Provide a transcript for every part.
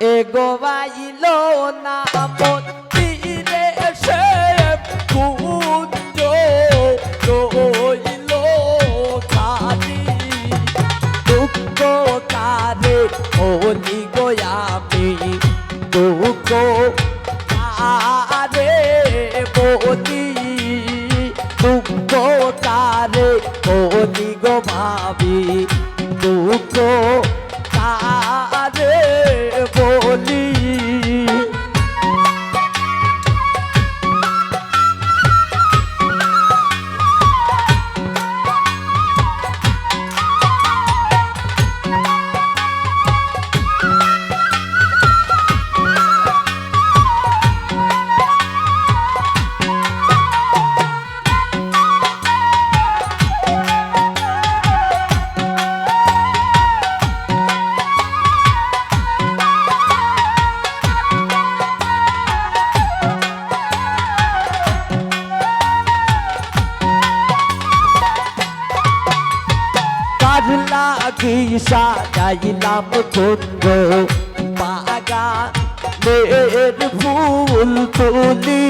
এগোবাইলো না মন্দিরে সে কুঞ্জ রইল খালি দুঃখ কারে হলি গো আমি দুঃখ কারে বলি দুঃখ কারে হলি গো ভাবি দুঃখ কারে বলি লাগি সাজাইলাম কুঞ্জ বাগানের ফুল তুলি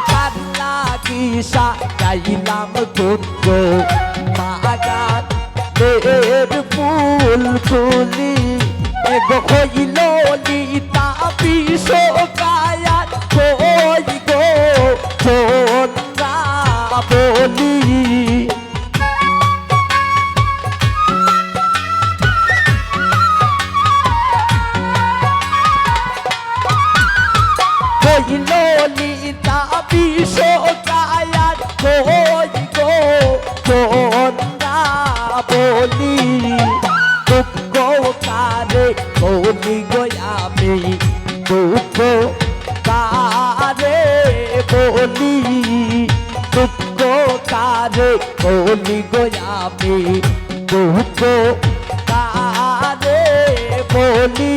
কার লাগি সাজাইলাম কুঞ্জ বাগানের ফুল তুলি এগো হইল লিতা বিশ্বকায়াত কই গো চন্দ্রা বলি হইল লিতা বিশ্বকায়াত কই গো চন্দ্রা বলি দুঃখ কারে বলি গো আমি দুঃখ কারে বলি দুঃখ কারে বলি গো আমি দুঃখ কারে বলি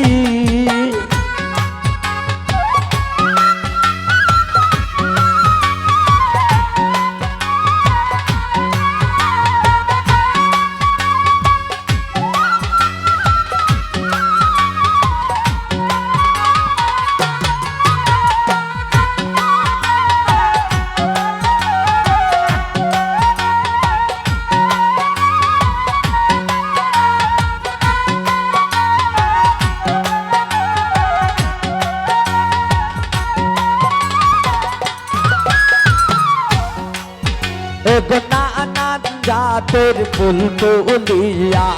নানান জাতের ফুল তুলিয়া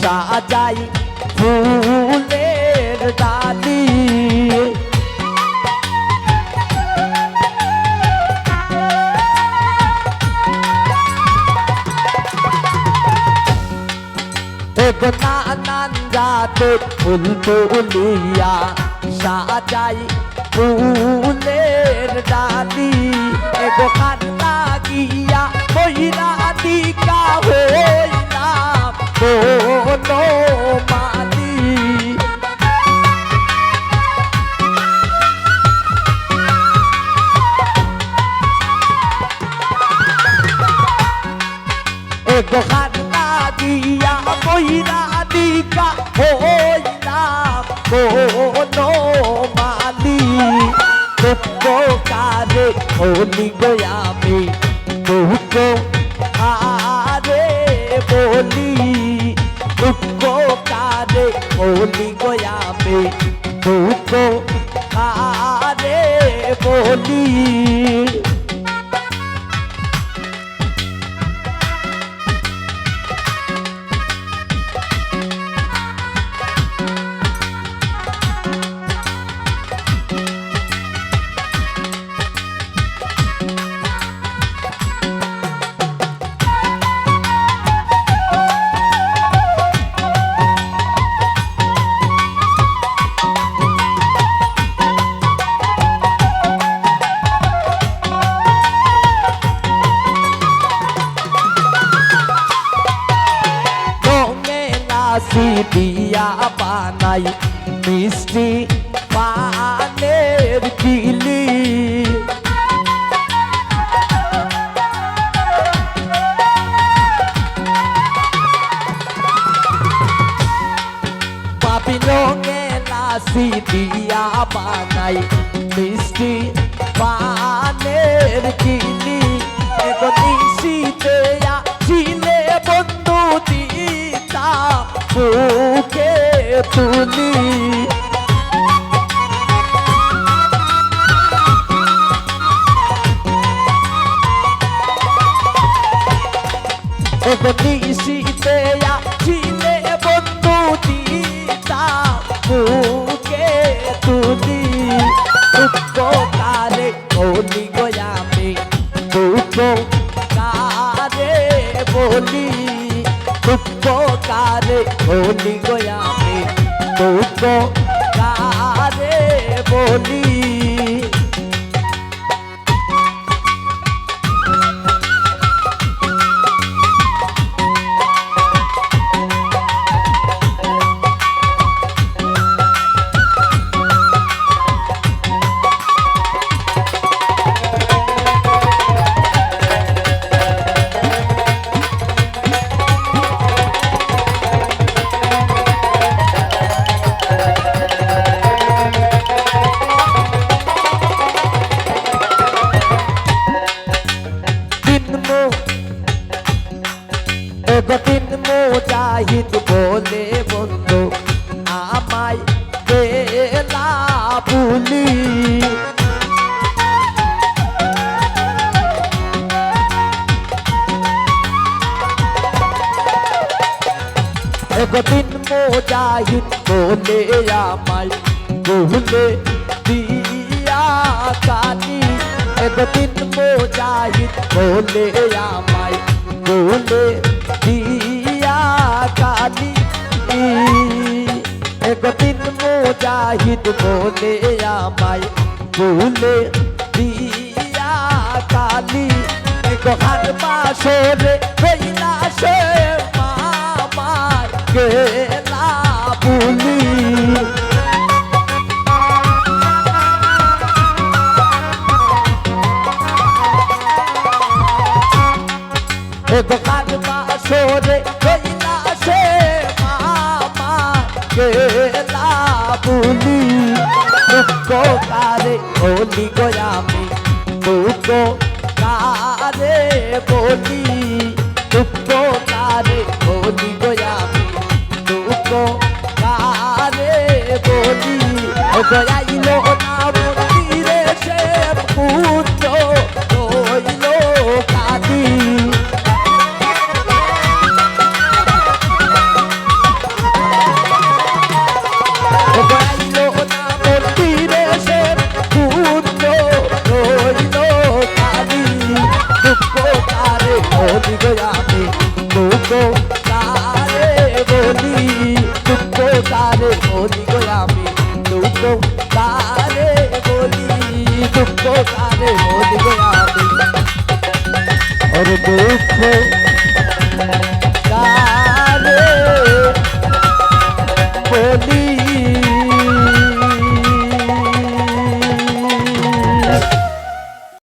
সাজাই ফুলের ডালি নানান জাতের ফুল তুলিয়া সাজাই ফুলের ডালি এগো কার লাগিয়া মহিলা দিকা হইলাম কোনো মালি এগো কার লাগিয়া মহিলা দিকা হইলাম কোনো মালি দুঃখ কারে হলি গো আমি দুঃখ কারে বলি দুঃখ কারে হলি গো আমি দুঃখ কারে বলি দিয়া বানাই মিষ্টি পানের কিলি কিনি নিশিতে আসিলে বন্ধু দিতা বুকে তুলি নিশিতে আসিলে বন্ধু দিতা বুকে তুলি উপকারে বলি গোয়ামি উপকারে বলি উপকারে বলি গোয়ামি উপকারে বলি দিন মুজাহিদ বলে বন্ধু আমায় বেলা ভুলি দিন মুজাহিদ বলে আমায় ভুলে দিয়া কানি দিন মুজাহিদ বলে আমায় ভুলে দিয়া কালি একদিন মুজাহিদ বলে আমায় ভুলে দিয়া কালি হার বাসরে হইলা সে মামার গেলা বুলি দোকান বাসরে হইলা সে মামা গেলা বুলি উপকারে বলি গোয়ামি উপকারে বলি উপকারে বলি গোয়ামি উপকারে বলি গোয়াইল না মন্দিরে সে পুত্র রইল কাদি গোয়ামি তুকো তারে বলি তুকো তারে বলি গোয়ামি তুকো তারে বলি তুকো তারে বলি গোয়ামি और